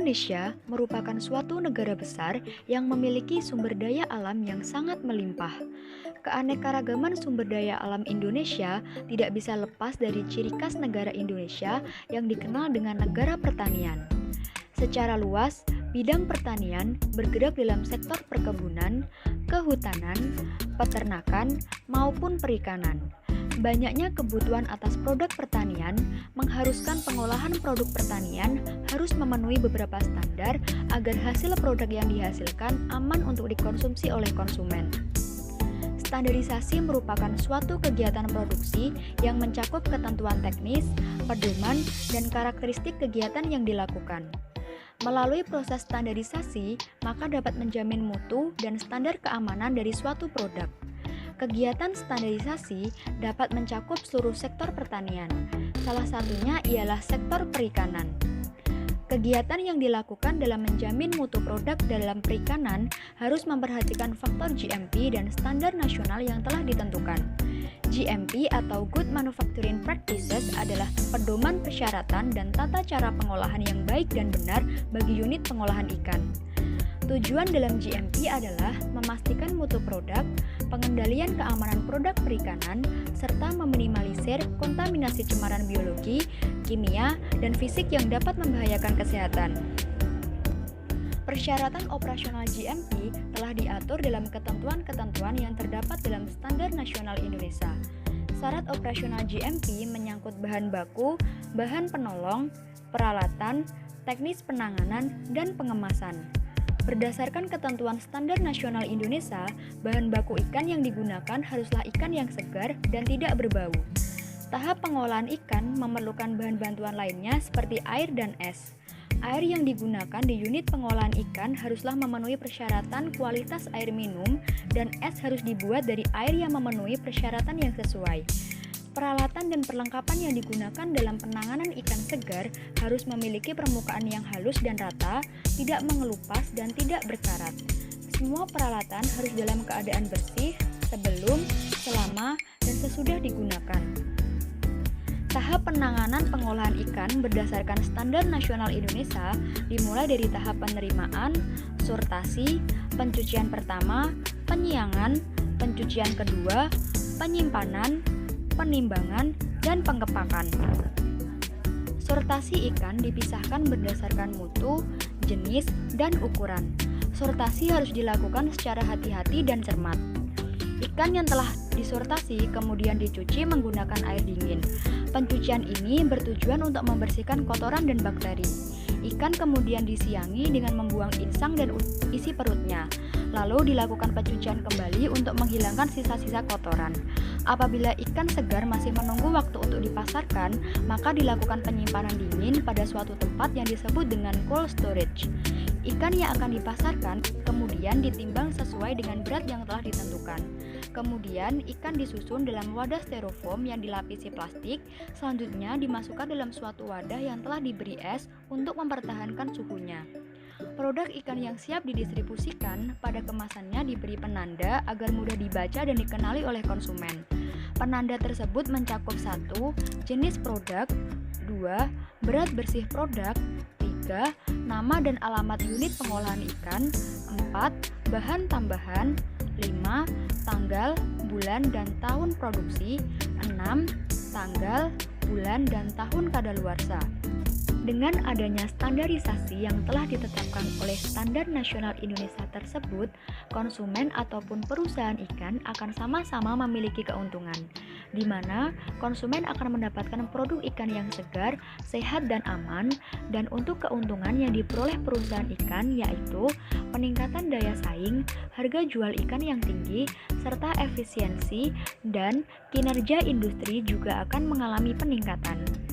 Indonesia merupakan suatu negara besar yang memiliki sumber daya alam yang sangat melimpah. Keanekaragaman sumber daya alam Indonesia tidak bisa lepas dari ciri khas negara Indonesia yang dikenal dengan negara pertanian. Secara luas, bidang pertanian bergerak dalam sektor perkebunan, kehutanan, peternakan, maupun perikanan. Banyaknya kebutuhan atas produk pertanian mengharuskan pengolahan produk pertanian harus memenuhi beberapa standar agar hasil produk yang dihasilkan aman untuk dikonsumsi oleh konsumen. Standarisasi merupakan suatu kegiatan produksi yang mencakup ketentuan teknis, pedoman, dan karakteristik kegiatan yang dilakukan. Melalui proses standarisasi, maka dapat menjamin mutu dan standar keamanan dari suatu produk. Kegiatan standarisasi dapat mencakup seluruh sektor pertanian. Salah satunya ialah sektor perikanan. Kegiatan yang dilakukan dalam menjamin mutu produk dalam perikanan harus memperhatikan faktor GMP dan standar nasional yang telah ditentukan. GMP atau Good Manufacturing Practices adalah pedoman persyaratan dan tata cara pengolahan yang baik dan benar bagi unit pengolahan ikan. Tujuan dalam GMP adalah memastikan mutu produk, pengendalian keamanan produk perikanan, serta meminimalisir kontaminasi cemaran biologi, kimia, dan fisik yang dapat membahayakan kesehatan. Persyaratan operasional GMP telah diatur dalam ketentuan-ketentuan yang terdapat dalam Standar Nasional Indonesia. Syarat operasional GMP menyangkut bahan baku, bahan penolong, peralatan, teknis penanganan, dan pengemasan. Berdasarkan ketentuan Standar Nasional Indonesia, bahan baku ikan yang digunakan haruslah ikan yang segar dan tidak berbau. Tahap pengolahan ikan memerlukan bahan bantuan lainnya seperti air dan es. Air yang digunakan di unit pengolahan ikan haruslah memenuhi persyaratan kualitas air minum dan es harus dibuat dari air yang memenuhi persyaratan yang sesuai. Peralatan dan perlengkapan yang digunakan dalam penanganan ikan segar harus memiliki permukaan yang halus dan rata, tidak mengelupas dan tidak berkarat. Semua peralatan harus dalam keadaan bersih sebelum, selama, dan sesudah digunakan. Tahap penanganan pengolahan ikan berdasarkan Standar Nasional Indonesia dimulai dari tahap penerimaan, sortasi, pencucian pertama, penyiangan, pencucian kedua, penyimpanan, penimbangan, dan pengepakan. Sortasi ikan dipisahkan berdasarkan mutu, jenis, dan ukuran. Sortasi harus dilakukan secara hati-hati dan cermat. Ikan yang telah disortasi kemudian dicuci menggunakan air dingin. Pencucian ini bertujuan untuk membersihkan kotoran dan bakteri. Ikan kemudian disiangi dengan membuang insang dan isi perutnya. Lalu dilakukan pencucian kembali untuk menghilangkan sisa-sisa kotoran. Apabila ikan segar masih menunggu waktu untuk dipasarkan, maka dilakukan penyimpanan dingin pada suatu tempat yang disebut dengan cold storage. Ikan yang akan dipasarkan kemudian ditimbang sesuai dengan berat yang telah ditentukan. Kemudian ikan disusun dalam wadah styrofoam yang dilapisi plastik, selanjutnya dimasukkan dalam suatu wadah yang telah diberi es untuk mempertahankan suhunya. Produk ikan yang siap didistribusikan pada kemasannya diberi penanda agar mudah dibaca dan dikenali oleh konsumen. Penanda tersebut mencakup 1. Jenis produk, 2. Berat bersih produk, 3. Nama dan alamat unit pengolahan ikan, 4. Bahan tambahan, 5. Tanggal, bulan, dan tahun produksi, 6. Tanggal, bulan, dan tahun kadaluarsa. Dengan adanya standarisasi yang telah ditetapkan oleh Standar Nasional Indonesia tersebut, konsumen ataupun perusahaan ikan akan sama-sama memiliki keuntungan, di mana konsumen akan mendapatkan produk ikan yang segar, sehat, dan aman, dan untuk keuntungan yang diperoleh perusahaan ikan yaitu peningkatan daya saing, harga jual ikan yang tinggi, serta efisiensi dan kinerja industri juga akan mengalami peningkatan.